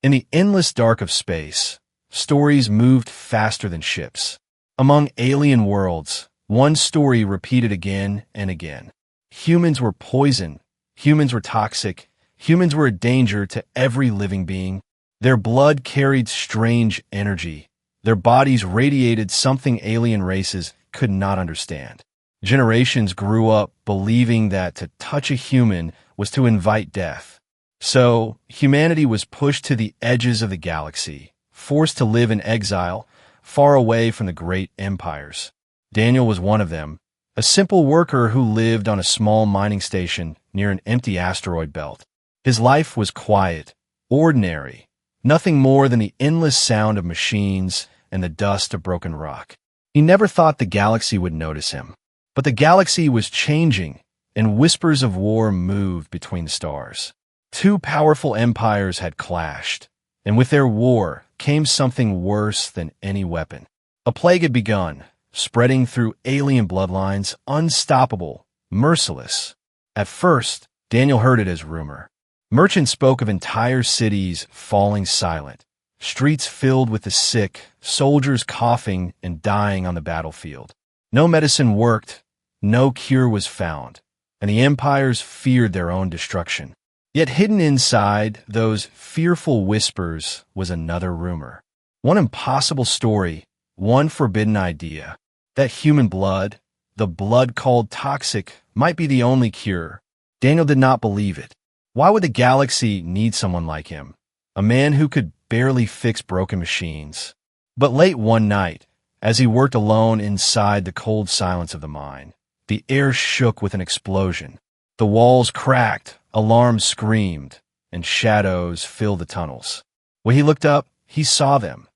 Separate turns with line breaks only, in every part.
In the endless dark of space, stories moved faster than ships. Among alien worlds, one story repeated again and again. Humans were poison, humans were toxic, humans were a danger to every living being. Their blood carried strange energy. Their bodies radiated something alien races could not understand. Generations grew up believing that to touch a human was to invite death. So, humanity was pushed to the edges of the galaxy, forced to live in exile, far away from the great empires. Daniel was one of them, a simple worker who lived on a small mining station near an empty asteroid belt. His life was quiet, ordinary, nothing more than the endless sound of machines and the dust of broken rock. He never thought the galaxy would notice him. But the galaxy was changing, and whispers of war moved between the stars. Two powerful empires had clashed, and with their war came something worse than any weapon. A plague had begun, spreading through alien bloodlines, unstoppable, merciless. At first, Daniel heard it as rumor. Merchants spoke of entire cities falling silent, streets filled with the sick, soldiers coughing and dying on the battlefield. No medicine worked, no cure was found, and the empires feared their own destruction. Yet hidden inside those fearful whispers was another rumor. One impossible story, one forbidden idea, that human blood, the blood called toxic, might be the only cure. Daniel did not believe it. Why would the galaxy need someone like him, a man who could barely fix broken machines? But late one night, as he worked alone inside the cold silence of the mine, the air shook with an explosion. The walls cracked, alarms screamed, and shadows filled the tunnels. When he looked up, he saw them.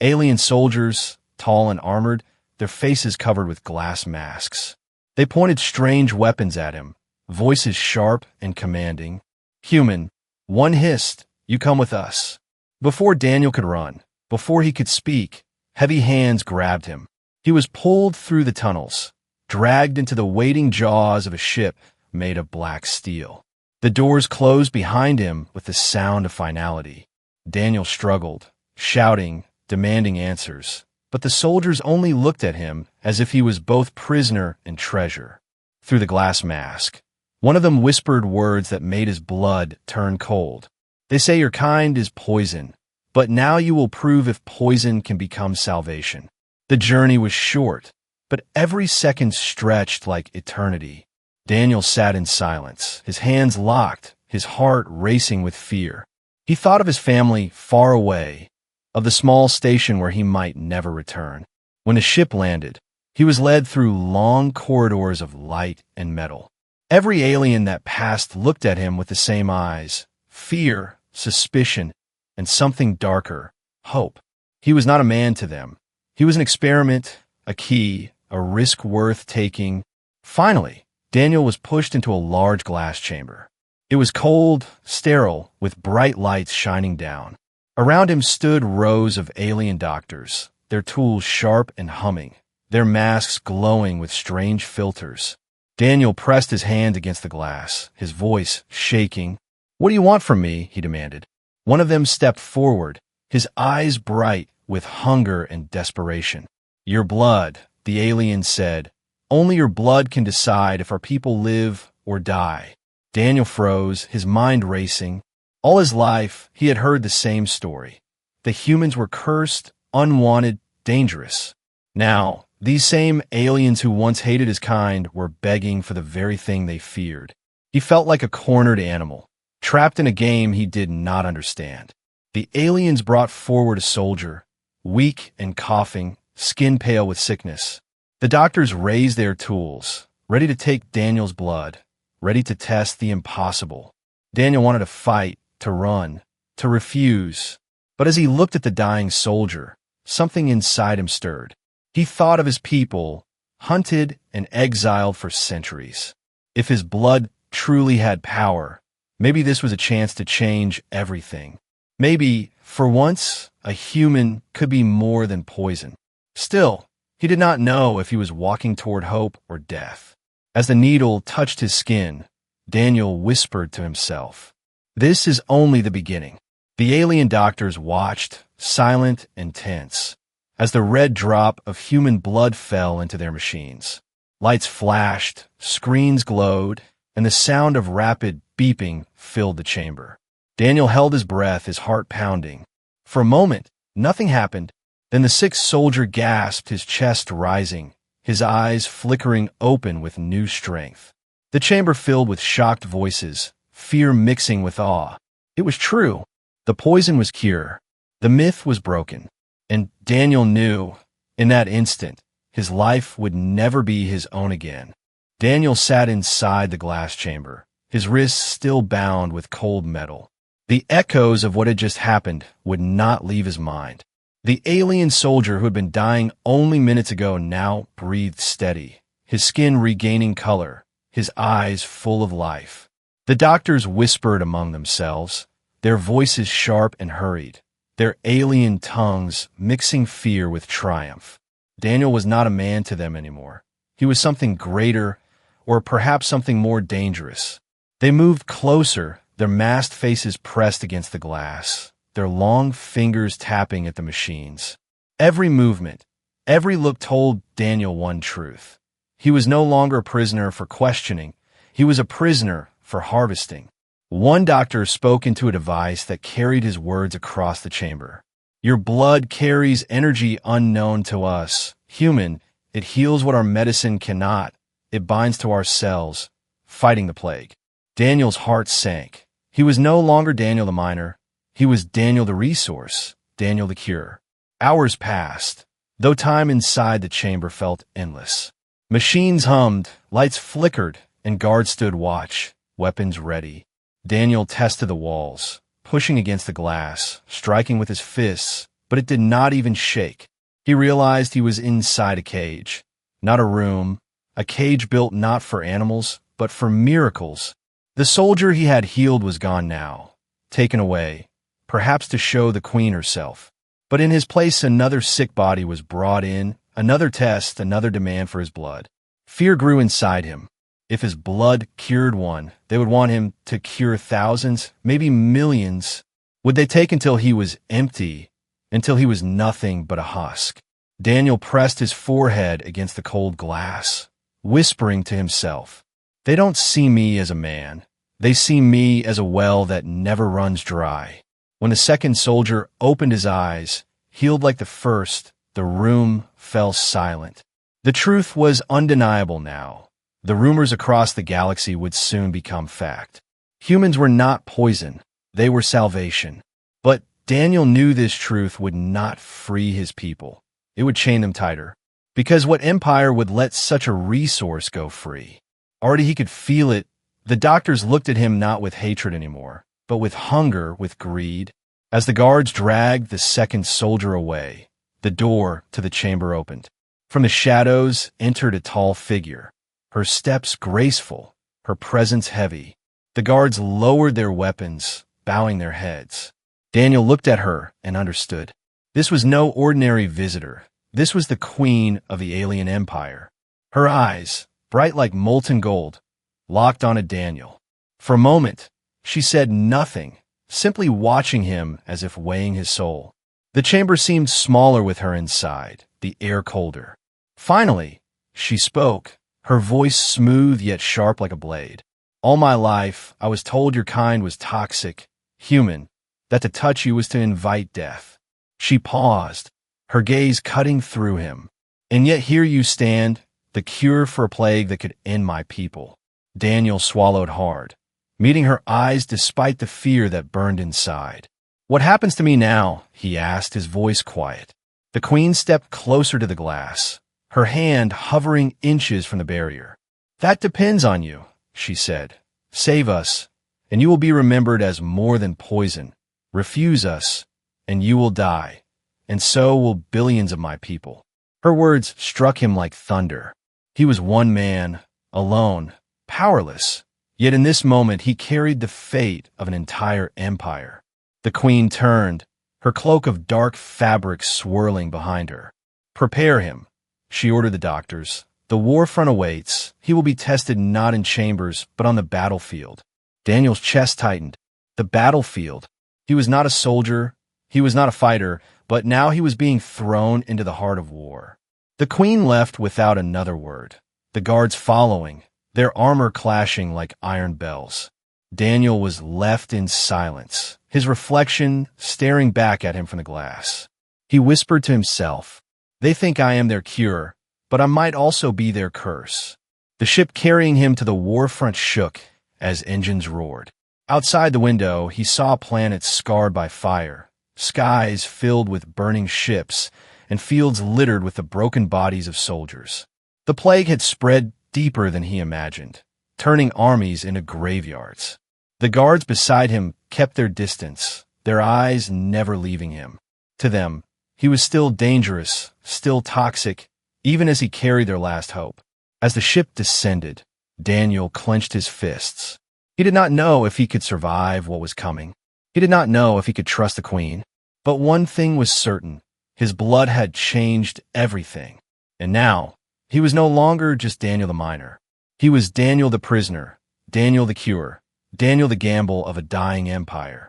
Alien soldiers, tall and armored, their faces covered with glass masks. They pointed strange weapons at him, voices sharp and commanding. "Human," one hissed, "you come with us." Before Daniel could run, before he could speak, heavy hands grabbed him. He was pulled through the tunnels, dragged into the waiting jaws of a ship made of black steel. The doors closed behind him with the sound of finality. Daniel struggled, shouting, demanding answers, but the soldiers only looked at him as if he was both prisoner and treasure. Through the glass mask, one of them whispered words that made his blood turn cold. "They say your kind is poison, but now you will prove if poison can become salvation." The journey was short, but every second stretched like eternity. Daniel sat in silence, his hands locked, his heart racing with fear. He thought of his family far away, of the small station where he might never return. When the ship landed, he was led through long corridors of light and metal. Every alien that passed looked at him with the same eyes: fear, suspicion, and something darker, hope. He was not a man to them. He was an experiment, a key, a risk worth taking. Finally, Daniel was pushed into a large glass chamber. It was cold, sterile, with bright lights shining down. Around him stood rows of alien doctors, their tools sharp and humming, their masks glowing with strange filters. Daniel pressed his hand against the glass, his voice shaking. "What do you want from me?" he demanded. One of them stepped forward, his eyes bright with hunger and desperation. "Your blood," the alien said. "Only your blood can decide if our people live or die." Daniel froze, his mind racing. All his life, he had heard the same story. The humans were cursed, unwanted, dangerous. Now, these same aliens who once hated his kind were begging for the very thing they feared. He felt like a cornered animal, trapped in a game he did not understand. The aliens brought forward a soldier, weak and coughing, skin pale with sickness. The doctors raised their tools, ready to take Daniel's blood, ready to test the impossible. Daniel wanted to fight, to run, to refuse. But as he looked at the dying soldier, something inside him stirred. He thought of his people, hunted and exiled for centuries. If his blood truly had power, maybe this was a chance to change everything. Maybe, for once, a human could be more than poison. Still, he did not know if he was walking toward hope or death. As the needle touched his skin, Daniel whispered to himself, "This is only the beginning. The alien doctors watched, silent and tense, as the red drop of human blood fell into their machines. Lights flashed, screens glowed, and the sound of rapid beeping filled the chamber. Daniel held his breath, his heart pounding. For a moment, nothing happened. Then the sick soldier gasped, his chest rising, his eyes flickering open with new strength. The chamber filled with shocked voices, fear mixing with awe. It was true. The poison was cured. The myth was broken. And Daniel knew, in that instant, his life would never be his own again. Daniel sat inside the glass chamber, his wrists still bound with cold metal. The echoes of what had just happened would not leave his mind. The alien soldier who had been dying only minutes ago now breathed steady, his skin regaining color, his eyes full of life. The doctors whispered among themselves, their voices sharp and hurried, their alien tongues mixing fear with triumph. Daniel was not a man to them anymore. He was something greater, or perhaps something more dangerous. They moved closer, their masked faces pressed against the glass, their long fingers tapping at the machines. Every movement, every look told Daniel one truth. He was no longer a prisoner for questioning. He was a prisoner for harvesting. One doctor spoke into a device that carried his words across the chamber. Your blood carries energy unknown to us. Human, it heals what our medicine cannot. It binds to our cells, fighting the plague. Daniel's heart sank. He was no longer Daniel the miner. He was Daniel the resource, Daniel the cure. Hours passed, though time inside the chamber felt endless. Machines hummed, lights flickered, and guards stood watch, weapons ready. Daniel tested the walls, pushing against the glass, striking with his fists, but it did not even shake. He realized he was inside a cage, not a room, a cage built not for animals, but for miracles. The soldier he had healed was gone now, taken away, perhaps to show the queen herself. But in his place another sick body was brought in, another test, another demand for his blood. Fear grew inside him. If his blood cured one, they would want him to cure thousands, maybe millions. Would they take until he was empty, until he was nothing but a husk? Daniel pressed his forehead against the cold glass, whispering to himself, "They don't see me as a man. They see me as a well that never runs dry." When the second soldier opened his eyes, healed like the first, the room fell silent. The truth was undeniable now. The rumors across the galaxy would soon become fact. Humans were not poison. They were salvation. But Daniel knew this truth would not free his people. It would chain them tighter. Because what empire would let such a resource go free? Already he could feel it. The doctors looked at him not with hatred anymore, but with hunger, with greed. As the guards dragged the second soldier away, the door to the chamber opened. From the shadows entered a tall figure, her steps graceful, her presence heavy. The guards lowered their weapons, bowing their heads. Daniel looked at her and understood. This was no ordinary visitor. This was the queen of the alien empire. Her eyes, bright like molten gold, locked onto Daniel. For a moment, she said nothing, simply watching him as if weighing his soul. The chamber seemed smaller with her inside, the air colder. Finally, she spoke, her voice smooth yet sharp like a blade. All my life, I was told your kind was toxic, human, that to touch you was to invite death. She paused, her gaze cutting through him. And yet here you stand, the cure for a plague that could end my people. Daniel swallowed hard, meeting her eyes despite the fear that burned inside. What happens to me now? He asked, his voice quiet. The queen stepped closer to the glass, her hand hovering inches from the barrier. That depends on you, she said. Save us, and you will be remembered as more than poison. Refuse us, and you will die, and so will billions of my people. Her words struck him like thunder. He was one man, alone, powerless. Yet in this moment he carried the fate of an entire empire. The queen turned, her cloak of dark fabric swirling behind her. Prepare him, she ordered the doctors. The war front awaits. He will be tested not in chambers, but on the battlefield. Daniel's chest tightened. The battlefield. He was not a soldier, he was not a fighter, but now he was being thrown into the heart of war. The queen left without another word, the guards following, their armor clashing like iron bells. Daniel was left in silence, his reflection staring back at him from the glass. He whispered to himself, "They think I am their cure, but I might also be their curse." The ship carrying him to the war front shook as engines roared. Outside the window, he saw planets scarred by fire, skies filled with burning ships, and fields littered with the broken bodies of soldiers. The plague had spread deeper than he imagined, turning armies into graveyards. The guards beside him kept their distance, their eyes never leaving him. To them, he was still dangerous, still toxic, even as he carried their last hope. As the ship descended, Daniel clenched his fists. He did not know if he could survive what was coming. He did not know if he could trust the queen. But one thing was certain. His blood had changed everything. And now, he was no longer just Daniel the miner. He was Daniel the prisoner, Daniel the cure, Daniel the gamble of a dying empire.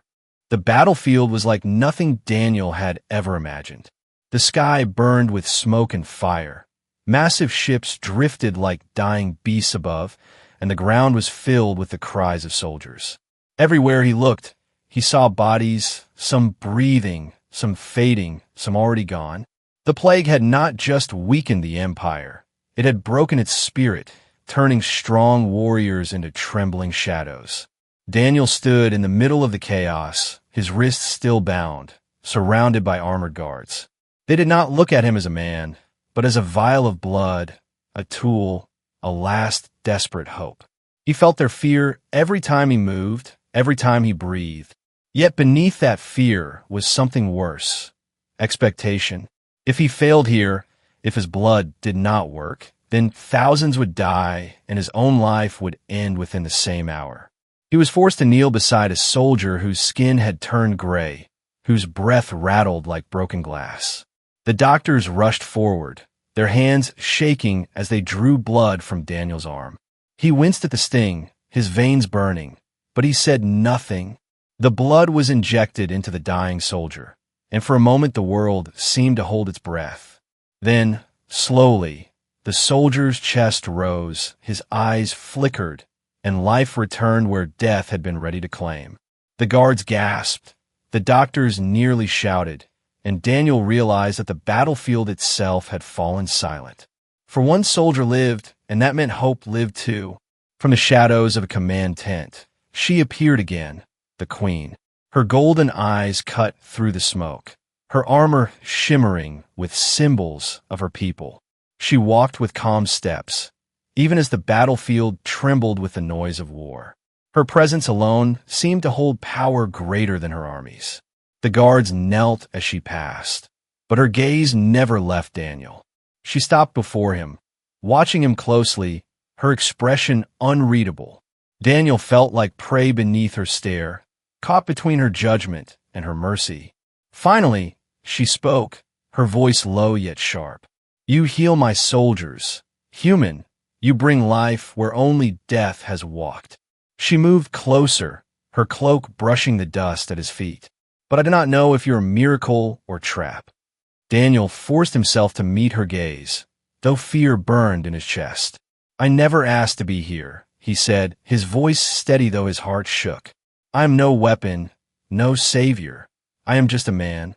The battlefield was like nothing Daniel had ever imagined. The sky burned with smoke and fire. Massive ships drifted like dying beasts above, and the ground was filled with the cries of soldiers. Everywhere he looked, he saw bodies, some breathing, some fading, some already gone. The plague had not just weakened the empire. It had broken its spirit, turning strong warriors into trembling shadows. Daniel stood in the middle of the chaos, his wrists still bound, surrounded by armored guards. They did not look at him as a man, but as a vial of blood, a tool, a last desperate hope. He felt their fear every time he moved, every time he breathed. Yet beneath that fear was something worse, expectation. If he failed here, if his blood did not work, then thousands would die and his own life would end within the same hour. He was forced to kneel beside a soldier whose skin had turned gray, whose breath rattled like broken glass. The doctors rushed forward, their hands shaking as they drew blood from Daniel's arm. He winced at the sting, his veins burning, but he said nothing. The blood was injected into the dying soldier, and for a moment the world seemed to hold its breath. Then, slowly, the soldier's chest rose, his eyes flickered, and life returned where death had been ready to claim. The guards gasped, the doctors nearly shouted, and Daniel realized that the battlefield itself had fallen silent. For one soldier lived, and that meant hope lived too. From the shadows of a command tent, she appeared again, the queen, her golden eyes cut through the smoke, her armor shimmering with symbols of her people. She walked with calm steps, even as the battlefield trembled with the noise of war. Her presence alone seemed to hold power greater than her armies. The guards knelt as she passed, but her gaze never left Daniel. She stopped before him, watching him closely, her expression unreadable. Daniel felt like prey beneath her stare, caught between her judgment and her mercy. Finally, she spoke, her voice low yet sharp. "You heal my soldiers. Human, you bring life where only death has walked." She moved closer, her cloak brushing the dust at his feet. "But I do not know if you're a miracle or trap." Daniel forced himself to meet her gaze, though fear burned in his chest. "I never asked to be here," he said, his voice steady though his heart shook. "I am no weapon, no savior. I am just a man."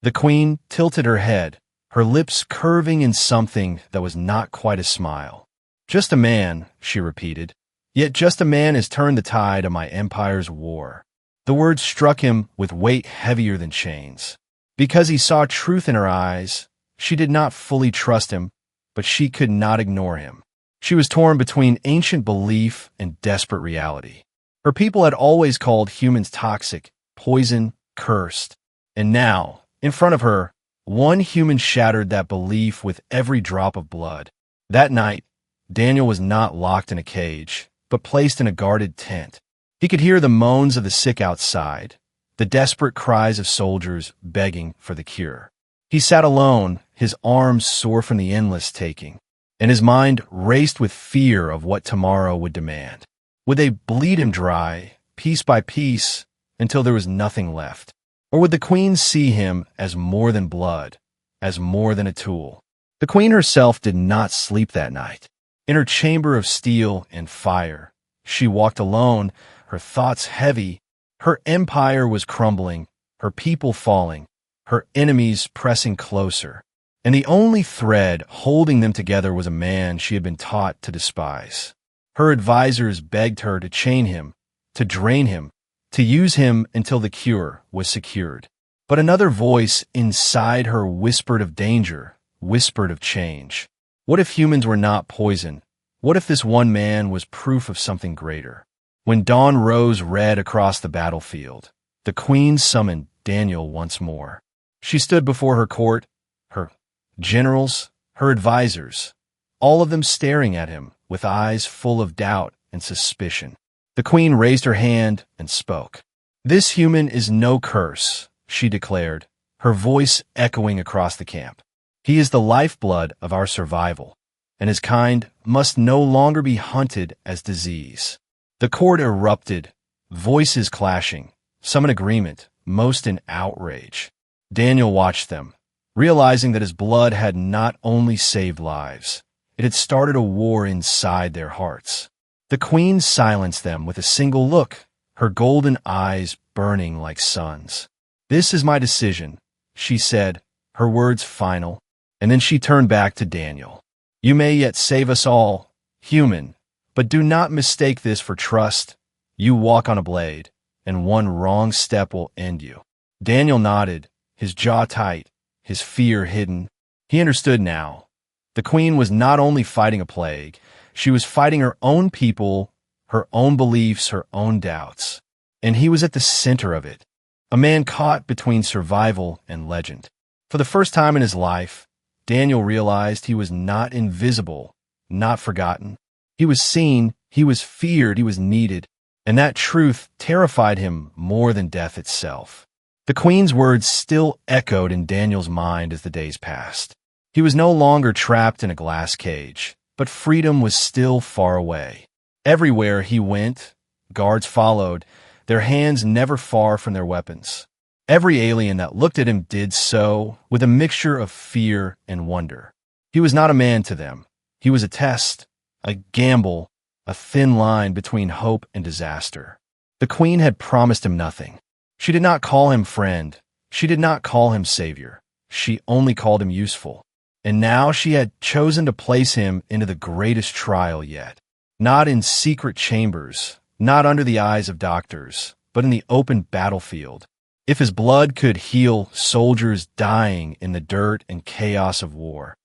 The queen tilted her head, her lips curving in something that was not quite a smile. "Just a man," she repeated. "Yet just a man has turned the tide of my empire's war." The words struck him with weight heavier than chains. Because he saw truth in her eyes, she did not fully trust him, but she could not ignore him. She was torn between ancient belief and desperate reality. Her people had always called humans toxic, poison, cursed. And now, in front of her, one human shattered that belief with every drop of blood. That night, Daniel was not locked in a cage, but placed in a guarded tent. He could hear the moans of the sick outside, the desperate cries of soldiers begging for the cure. He sat alone, his arms sore from the endless taking, and his mind raced with fear of what tomorrow would demand. Would they bleed him dry, piece by piece, until there was nothing left? Or would the queen see him as more than blood, as more than a tool? The queen herself did not sleep that night. In her chamber of steel and fire, she walked alone, her thoughts heavy. Her empire was crumbling, her people falling, her enemies pressing closer. And the only thread holding them together was a man she had been taught to despise. Her advisors begged her to chain him, to drain him, to use him until the cure was secured. But another voice inside her whispered of danger, whispered of change. What if humans were not poison? What if this one man was proof of something greater? When dawn rose red across the battlefield, the queen summoned Daniel once more. She stood before her court, her generals, her advisors, all of them staring at him with eyes full of doubt and suspicion. The queen raised her hand and spoke. "This human is no curse," she declared, her voice echoing across the camp. "He is the lifeblood of our survival, and his kind must no longer be hunted as disease." The court erupted, voices clashing, some in agreement, most in outrage. Daniel watched them, realizing that his blood had not only saved lives, it had started a war inside their hearts. The queen silenced them with a single look, her golden eyes burning like suns. "This is my decision," she said, her words final, and then she turned back to Daniel. "You may yet save us all, human, but do not mistake this for trust. You walk on a blade, and one wrong step will end you." Daniel nodded, his jaw tight, his fear hidden. He understood now. The queen was not only fighting a plague, she was fighting her own people, her own beliefs, her own doubts. And he was at the center of it, a man caught between survival and legend. For the first time in his life, Daniel realized he was not invisible, not forgotten. He was seen, he was feared, he was needed, and that truth terrified him more than death itself. The queen's words still echoed in Daniel's mind as the days passed. He was no longer trapped in a glass cage, but freedom was still far away. Everywhere he went, guards followed, their hands never far from their weapons. Every alien that looked at him did so with a mixture of fear and wonder. He was not a man to them. He was a test, a gamble, a thin line between hope and disaster. The queen had promised him nothing. She did not call him friend. She did not call him savior. She only called him useful. And now she had chosen to place him into the greatest trial yet. Not in secret chambers, not under the eyes of doctors, but in the open battlefield. If his blood could heal soldiers dying in the dirt and chaos of war,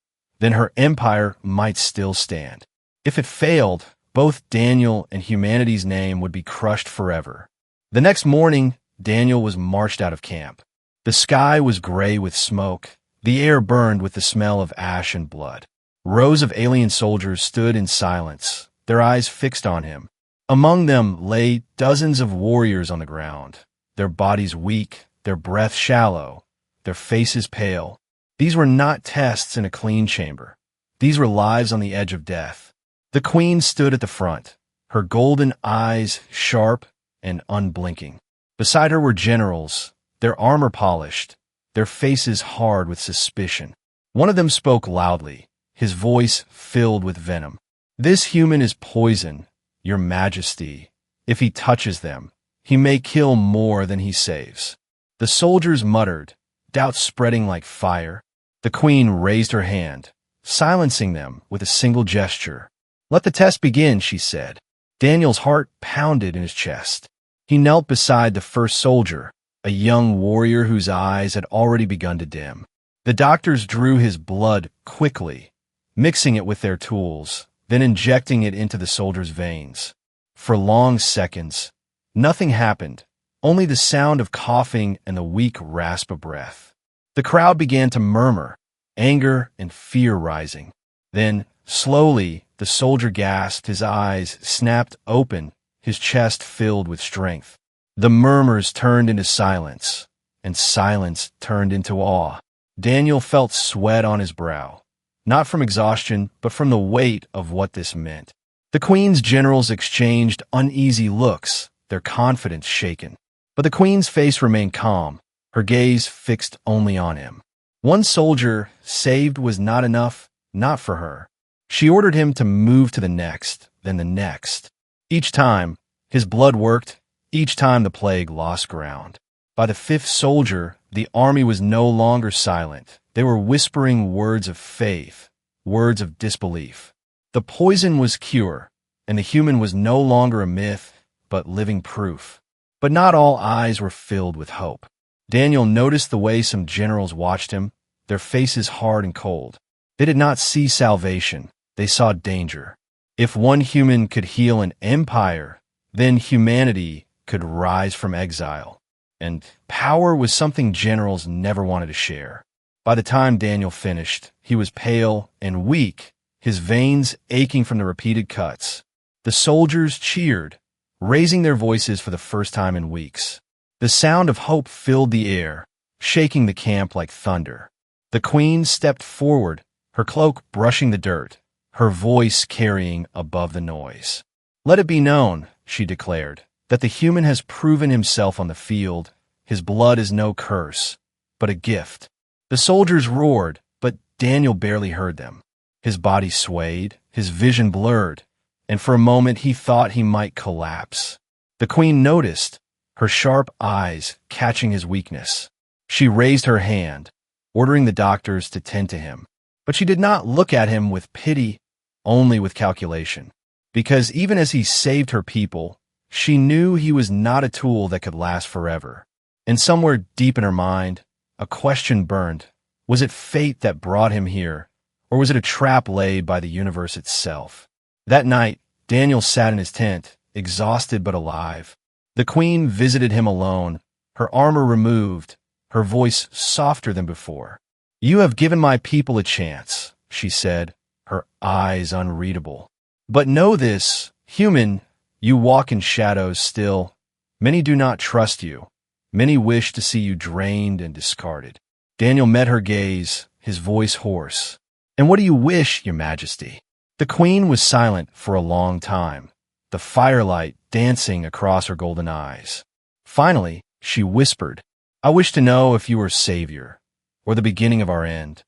then her empire might still stand. If it failed, both Daniel and humanity's name would be crushed forever. The next morning, Daniel was marched out of camp. The sky was gray with smoke. The air burned with the smell of ash and blood. Rows of alien soldiers stood in silence, their eyes fixed on him. Among them lay dozens of warriors on the ground, their bodies weak, their breath shallow, their faces pale. These were not tests in a clean chamber. These were lives on the edge of death. The queen stood at the front, her golden eyes sharp and unblinking. Beside her were generals, their armor polished, their faces hard with suspicion. One of them spoke loudly, his voice filled with venom. "This human is poison, your majesty. If he touches them, he may kill more than he saves." The soldiers muttered, doubt spreading like fire. The queen raised her hand, silencing them with a single gesture. "Let the test begin," she said. Daniel's heart pounded in his chest. He knelt beside the first soldier, a young warrior whose eyes had already begun to dim. The doctors drew his blood quickly, mixing it with their tools, then injecting it into the soldier's veins. For long seconds, nothing happened, only the sound of coughing and the weak rasp of breath. The crowd began to murmur, anger and fear rising. Then, slowly, the soldier gasped, his eyes snapped open, his chest filled with strength. The murmurs turned into silence, and silence turned into awe. Daniel felt sweat on his brow, not from exhaustion, but from the weight of what this meant. The queen's generals exchanged uneasy looks, their confidence shaken. But the queen's face remained calm, her gaze fixed only on him. One soldier saved was not enough, not for her. She ordered him to move to the next, then the next. Each time, his blood worked. Each time the plague lost ground. By the fifth soldier, the army was no longer silent. They were whispering words of faith, words of disbelief. The poison was cure, and the human was no longer a myth, but living proof. But not all eyes were filled with hope. Daniel noticed the way some generals watched him, their faces hard and cold. They did not see salvation, they saw danger. If one human could heal an empire, then humanity could rise from exile. And power was something generals never wanted to share. By the time Daniel finished, he was pale and weak, his veins aching from the repeated cuts. The soldiers cheered, raising their voices for the first time in weeks. The sound of hope filled the air, shaking the camp like thunder. The queen stepped forward, her cloak brushing the dirt, her voice carrying above the noise. "Let it be known," she declared, "that the human has proven himself on the field. His blood is no curse, but a gift." The soldiers roared, but Daniel barely heard them. His body swayed, his vision blurred, and for a moment he thought he might collapse. The queen noticed, her sharp eyes catching his weakness. She raised her hand, ordering the doctors to tend to him. But she did not look at him with pity, only with calculation. Because even as he saved her people, she knew he was not a tool that could last forever. And somewhere deep in her mind, a question burned. Was it fate that brought him here, or was it a trap laid by the universe itself? That night, Daniel sat in his tent, exhausted but alive. The queen visited him alone, her armor removed, her voice softer than before. "You have given my people a chance," she said, her eyes unreadable. "But know this, human, you walk in shadows still. Many do not trust you. Many wish to see you drained and discarded." Daniel met her gaze, his voice hoarse. "And what do you wish, your majesty?" The queen was silent for a long time, the firelight dancing across her golden eyes. Finally, she whispered, "I wish to know if you are Savior, or the beginning of our end."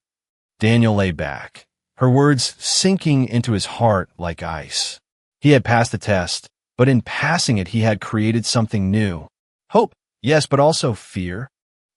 Daniel lay back, her words sinking into his heart like ice. He had passed the test, but in passing it he had created something new. Hope, yes, but also fear.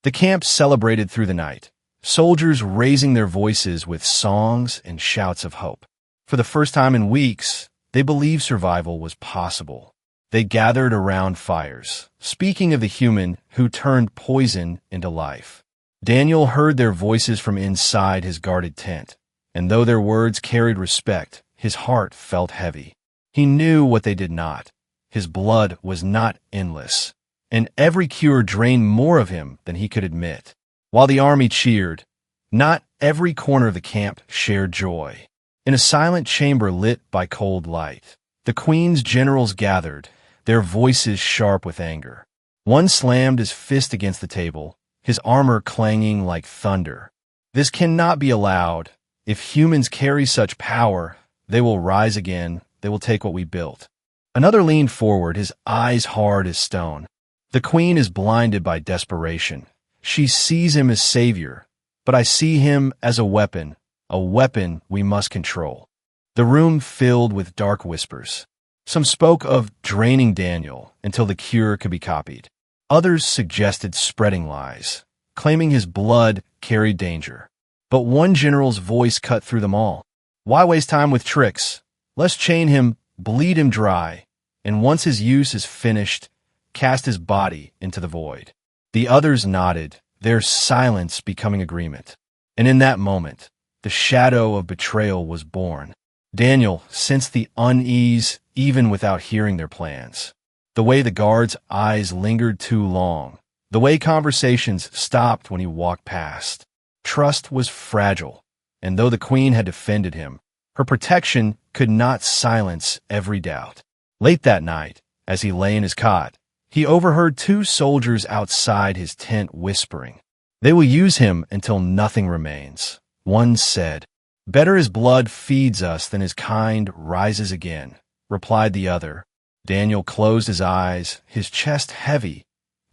The camp celebrated through the night, soldiers raising their voices with songs and shouts of hope. For the first time in weeks, they believed survival was possible. They gathered around fires, speaking of the human who turned poison into life. Daniel heard their voices from inside his guarded tent, and though their words carried respect, his heart felt heavy. He knew what they did not. His blood was not endless, and every cure drained more of him than he could admit. While the army cheered, not every corner of the camp shared joy. In a silent chamber lit by cold light, the queen's generals gathered, their voices sharp with anger. One slammed his fist against the table, his armor clanging like thunder. "This cannot be allowed. If humans carry such power, they will rise again, they will take what we built." Another leaned forward, his eyes hard as stone. "The queen is blinded by desperation. She sees him as savior, but I see him as a weapon we must control." The room filled with dark whispers. Some spoke of draining Daniel until the cure could be copied. Others suggested spreading lies, claiming his blood carried danger. But one general's voice cut through them all. "Why waste time with tricks? Let's chain him, bleed him dry, and once his use is finished, cast his body into the void." The others nodded, their silence becoming agreement. And in that moment, the shadow of betrayal was born. Daniel sensed the unease even without hearing their plans. The way the guard's eyes lingered too long. The way conversations stopped when he walked past. Trust was fragile, and though the queen had defended him, her protection could not silence every doubt. Late that night, as he lay in his cot, he overheard two soldiers outside his tent whispering, "They will use him until nothing remains." One said, "Better his blood feeds us than his kind rises again," replied the other. Daniel closed his eyes, his chest heavy,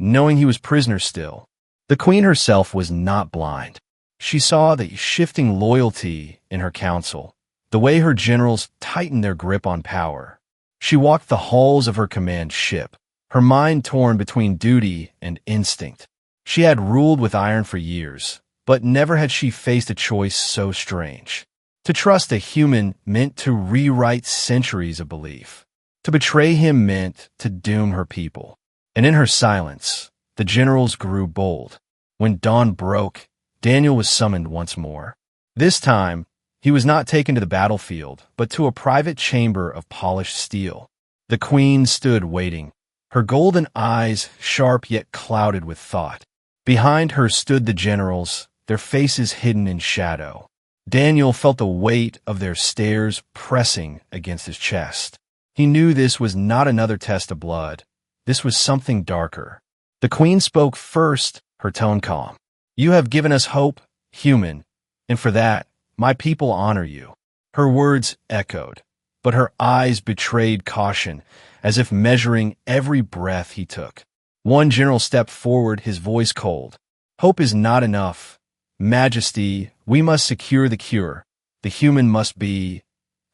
knowing he was prisoner still. The queen herself was not blind. She saw the shifting loyalty in her council, the way her generals tightened their grip on power. She walked the halls of her command ship, her mind torn between duty and instinct. She had ruled with iron for years, but never had she faced a choice so strange. To trust a human meant to rewrite centuries of belief. To betray him meant to doom her people. And in her silence, the generals grew bold. When dawn broke, Daniel was summoned once more. This time, he was not taken to the battlefield, but to a private chamber of polished steel. The queen stood waiting, her golden eyes sharp yet clouded with thought. Behind her stood the generals, their faces hidden in shadow. Daniel felt the weight of their stares pressing against his chest. He knew this was not another test of blood. This was something darker. The queen spoke first, her tone calm. "You have given us hope, human, and for that, my people honor you." Her words echoed, but her eyes betrayed caution, as if measuring every breath he took. One general stepped forward, his voice cold. "Hope is not enough. Majesty, we must secure the cure. The human must be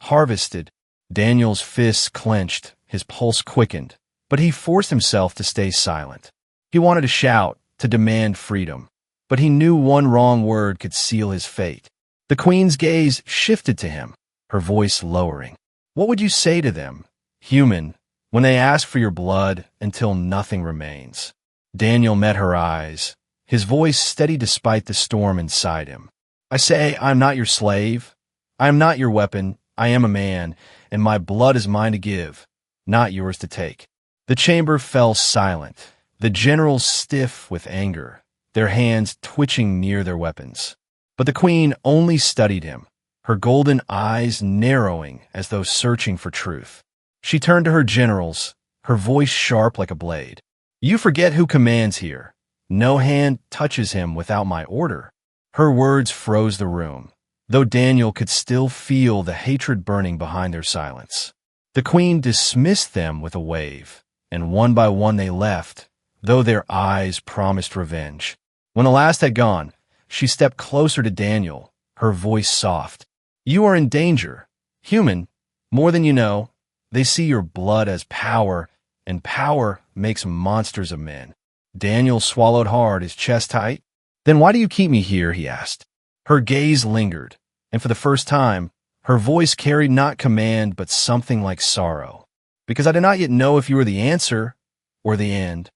harvested." Daniel's fists clenched, his pulse quickened, but he forced himself to stay silent. He wanted to shout, to demand freedom, but he knew one wrong word could seal his fate. The queen's gaze shifted to him, her voice lowering. "What would you say to them, human, when they ask for your blood until nothing remains?" Daniel met her eyes, his voice steady despite the storm inside him. "I say I am not your slave. I am not your weapon. I am a man, and my blood is mine to give, not yours to take." The chamber fell silent, the generals stiff with anger, their hands twitching near their weapons. But the queen only studied him, her golden eyes narrowing as though searching for truth. She turned to her generals, her voice sharp like a blade. "You forget who commands here. No hand touches him without my order." Her words froze the room, though Daniel could still feel the hatred burning behind their silence. The queen dismissed them with a wave, and one by one they left, though their eyes promised revenge. When the last had gone, she stepped closer to Daniel, her voice soft. "You are in danger, human, more than you know. They see your blood as power, and power makes monsters of men." Daniel swallowed hard, his chest tight. "Then why do you keep me here?" he asked. Her gaze lingered, and for the first time, her voice carried not command but something like sorrow. "Because I do not yet know if you are the answer or the end."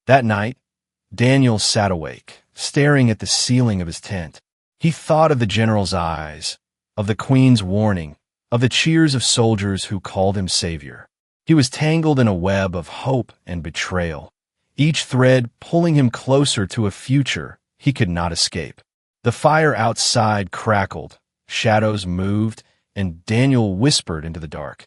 That night, Daniel sat awake, staring at the ceiling of his tent. He thought of the general's eyes, of the queen's warning, of the cheers of soldiers who called him savior. He was tangled in a web of hope and betrayal, each thread pulling him closer to a future he could not escape. The fire outside crackled, shadows moved, and Daniel whispered into the dark.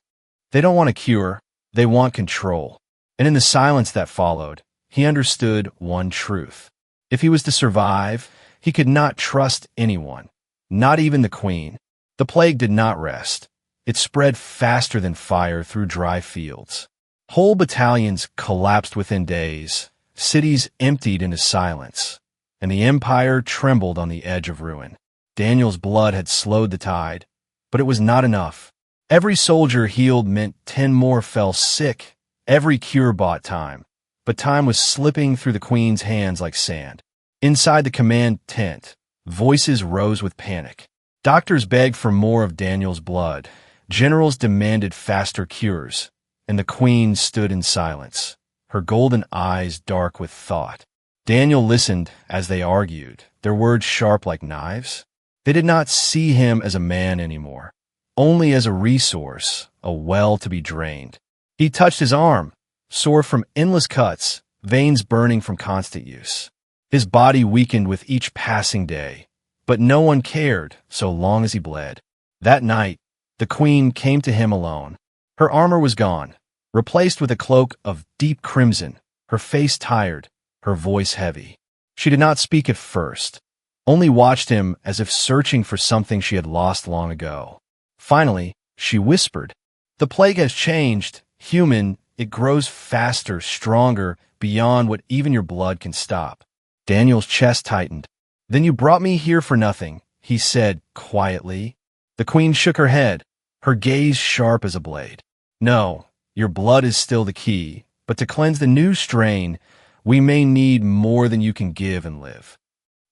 "They don't want a cure, they want control." And in the silence that followed, he understood one truth. If he was to survive, he could not trust anyone, not even the queen. The plague did not rest. It spread faster than fire through dry fields. Whole battalions collapsed within days, cities emptied into silence, and the empire trembled on the edge of ruin. Daniel's blood had slowed the tide, but it was not enough. Every soldier healed meant 10 more fell sick. Every cure bought time, but time was slipping through the queen's hands like sand. Inside the command tent, voices rose with panic. Doctors begged for more of Daniel's blood. Generals demanded faster cures, and the queen stood in silence, her golden eyes dark with thought. Daniel listened as they argued, their words sharp like knives. They did not see him as a man anymore, only as a resource, a well to be drained. He touched his arm, sore from endless cuts, veins burning from constant use. His body weakened with each passing day, but no one cared so long as he bled. That night, the queen came to him alone. Her armor was gone, replaced with a cloak of deep crimson, her face tired, her voice heavy. She did not speak at first, only watched him as if searching for something she had lost long ago. Finally, she whispered, "The plague has changed, human, It grows faster, stronger, beyond what even your blood can stop. Daniel's chest tightened. Then you brought me here for nothing, he said quietly. The queen shook her head, her gaze sharp as a blade. No, your blood is still the key, but to cleanse the new strain, we may need more than you can give and live.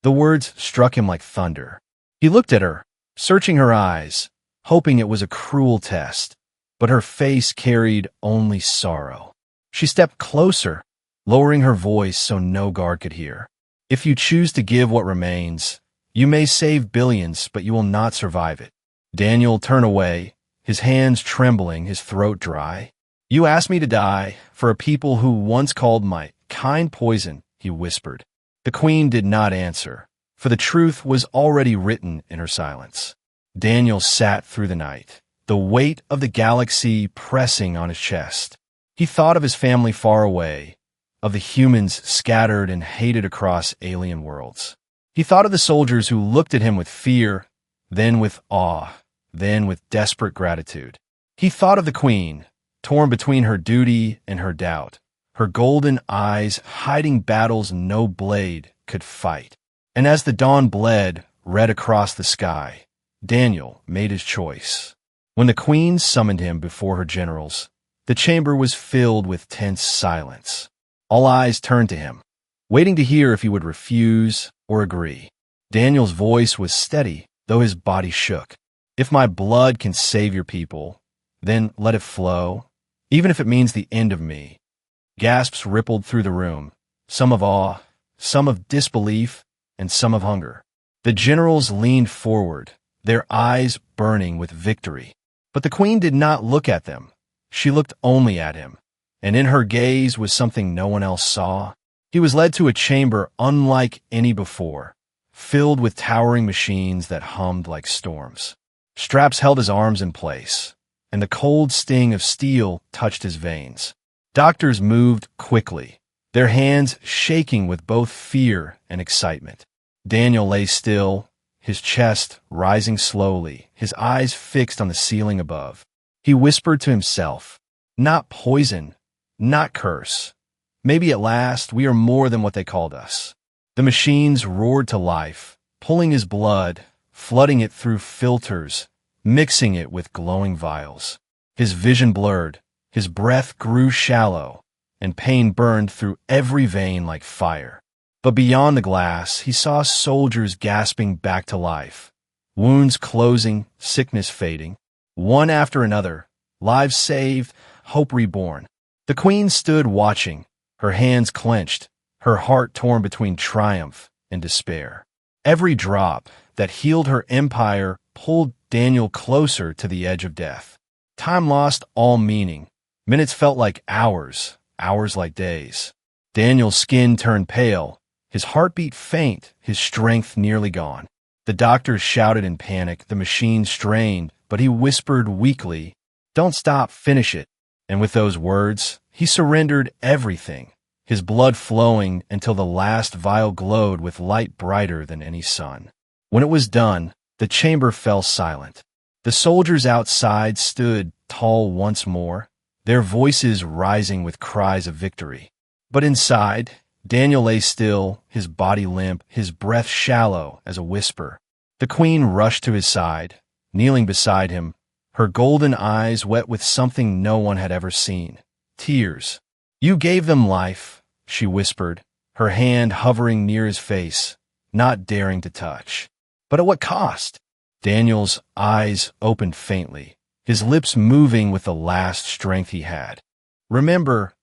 The words struck him like thunder. He looked at her, searching her eyes, hoping it was a cruel test, but her face carried only sorrow. She stepped closer, lowering her voice so no guard could hear. If you choose to give what remains, you may save billions, but you will not survive it. Daniel turned away, his hands trembling, his throat dry. You asked me to die for a people who once called my kind poison, he whispered. The queen did not answer, for the truth was already written in her silence. Daniel sat through the night, the weight of the galaxy pressing on his chest. He thought of his family far away, of the humans scattered and hated across alien worlds. He thought of the soldiers who looked at him with fear, then with awe, then with desperate gratitude. He thought of the queen, torn between her duty and her doubt, her golden eyes hiding battles no blade could fight. And as the dawn bled red across the sky, Daniel made his choice. When the queen summoned him before her generals, the chamber was filled with tense silence. All eyes turned to him, waiting to hear if he would refuse or agree. Daniel's voice was steady, though his body shook. If my blood can save your people, then let it flow, even if it means the end of me. Gasps rippled through the room, some of awe, some of disbelief, and some of hunger. The generals leaned forward, their eyes burning with victory. But the queen did not look at them. She looked only at him, and in her gaze was something no one else saw. He was led to a chamber unlike any before, filled with towering machines that hummed like storms. Straps held his arms in place, and the cold sting of steel touched his veins. Doctors moved quickly, their hands shaking with both fear and excitement. Daniel lay still, his chest rising slowly, his eyes fixed on the ceiling above. He whispered to himself, "Not poison, not curse. Maybe at last we are more than what they called us." The machines roared to life, pulling his blood, flooding it through filters, mixing it with glowing vials. His vision blurred, his breath grew shallow, and pain burned through every vein like fire. But beyond the glass, he saw soldiers gasping back to life, wounds closing, sickness fading, one after another, lives saved, hope reborn. The queen stood watching, her hands clenched, her heart torn between triumph and despair. Every drop that healed her empire pulled Daniel closer to the edge of death. Time lost all meaning. Minutes felt like hours, hours like days. Daniel's skin turned pale, his heartbeat faint, his strength nearly gone. The doctors shouted in panic, the machine strained, but he whispered weakly, "Don't stop, finish it." And with those words, he surrendered everything, his blood flowing until the last vial glowed with light brighter than any sun. When it was done, the chamber fell silent. The soldiers outside stood tall once more, their voices rising with cries of victory. But inside, Daniel lay still, his body limp, his breath shallow as a whisper. The queen rushed to his side, kneeling beside him, her golden eyes wet with something no one had ever seen, tears. "You gave them life," she whispered, her hand hovering near his face, not daring to touch. "But at what cost?" Daniel's eyes opened faintly, his lips moving with the last strength he had. "Remember,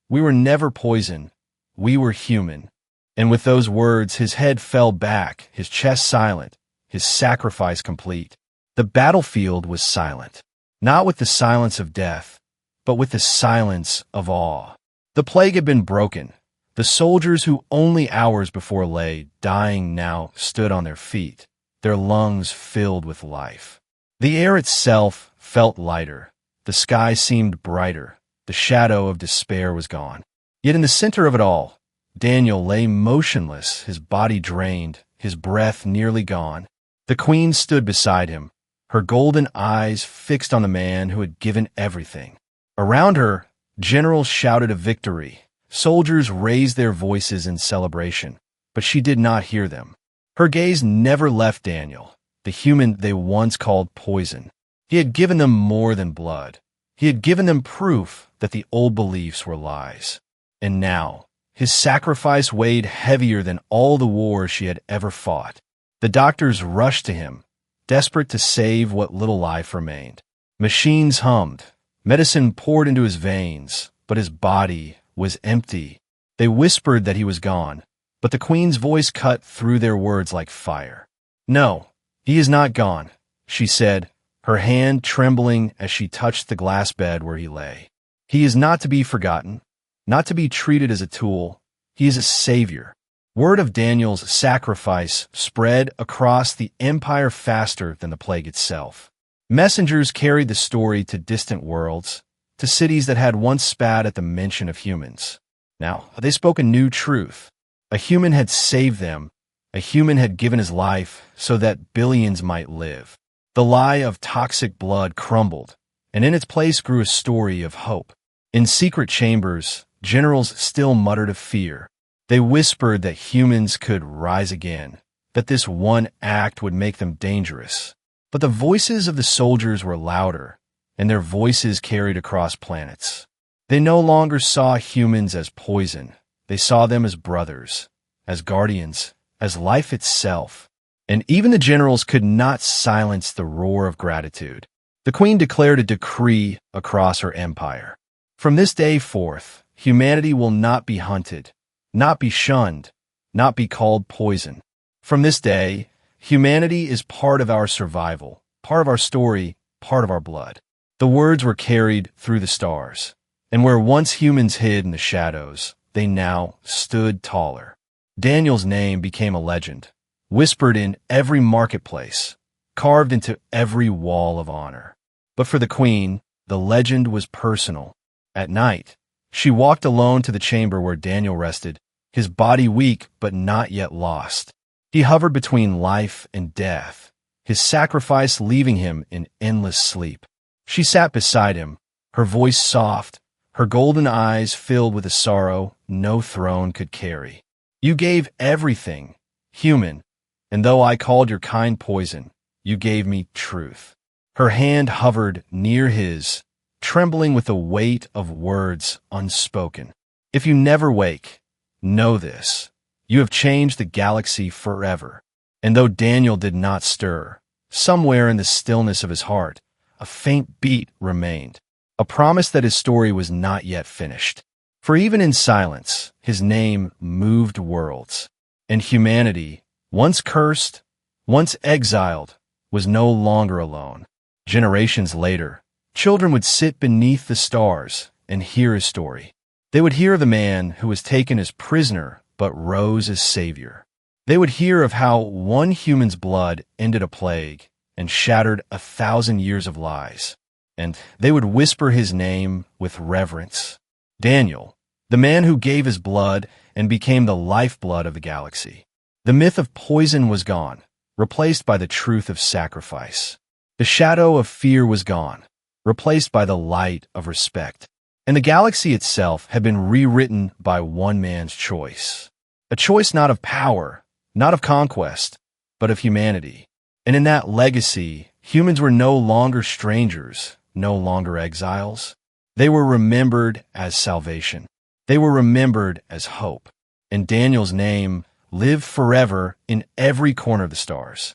we were never poison. We were human." And with those words, his head fell back, his chest silent, his sacrifice complete. The battlefield was silent, not with the silence of death, but with the silence of awe. The plague had been broken. The soldiers who only hours before lay dying now stood on their feet, their lungs filled with life. The air itself felt lighter. The sky seemed brighter. The shadow of despair was gone. Yet in the center of it all, Daniel lay motionless, his body drained, his breath nearly gone. The queen stood beside him, her golden eyes fixed on the man who had given everything. Around her, Generals shouted a victory. Soldiers raised their voices in celebration, but she did not hear them. Her gaze never left Daniel, the human they once called poison. He had given them more than blood. He had given them proof that the old beliefs were lies. And now, his sacrifice weighed heavier than all the wars she had ever fought. The doctors rushed to him, desperate to save what little life remained. Machines hummed. Medicine poured into his veins, but his body was empty. They whispered that he was gone, but the queen's voice cut through their words like fire. "No, he is not gone," she said, her hand trembling as she touched the glass bed where he lay. "He is not to be forgotten, not to be treated as a tool. He is a savior." Word of Daniel's sacrifice spread across the empire faster than the plague itself. Messengers carried the story to distant worlds, to cities that had once spat at the mention of humans. Now, they spoke a new truth. A human had saved them. A human had given his life so that billions might live. The lie of toxic blood crumbled, and in its place grew a story of hope. In secret chambers, generals still muttered of fear. They whispered that humans could rise again, that this one act would make them dangerous. But the voices of the soldiers were louder, and their voices carried across planets. They no longer saw humans as poison. They saw them as brothers, as guardians, as life itself. And even the generals could not silence the roar of gratitude. The queen declared a decree across her empire. From this day forth, humanity will not be hunted, not be shunned, not be called poison. From this day, humanity is part of our survival, part of our story, part of our blood. The words were carried through the stars, and where once humans hid in the shadows, they now stood taller. Daniel's name became a legend, whispered in every marketplace, carved into every wall of honor. But for the queen, the legend was personal. At night, she walked alone to the chamber where Daniel rested, his body weak but not yet lost. He hovered between life and death, his sacrifice leaving him in endless sleep. She sat beside him, her voice soft, her golden eyes filled with a sorrow no throne could carry. "You gave everything, human, and though I called your kind poison, you gave me truth." Her hand hovered near his, trembling with the weight of words unspoken. "If you never wake, know this. You have changed the galaxy forever." And though Daniel did not stir, somewhere in the stillness of his heart, a faint beat remained, a promise that his story was not yet finished. For even in silence, his name moved worlds, and humanity, once cursed, once exiled, was no longer alone. Generations later, children would sit beneath the stars and hear his story. They would hear of the man who was taken as prisoner but rose as savior. They would hear of how one human's blood ended a plague and shattered 1,000 years of lies. And they would whisper his name with reverence. Daniel, the man who gave his blood and became the lifeblood of the galaxy. The myth of poison was gone, replaced by the truth of sacrifice. The shadow of fear was gone, replaced by the light of respect. And the galaxy itself had been rewritten by one man's choice. A choice not of power, not of conquest, but of humanity. And in that legacy, humans were no longer strangers, no longer exiles. They were remembered as salvation. They were remembered as hope. And Daniel's name lived forever in every corner of the stars.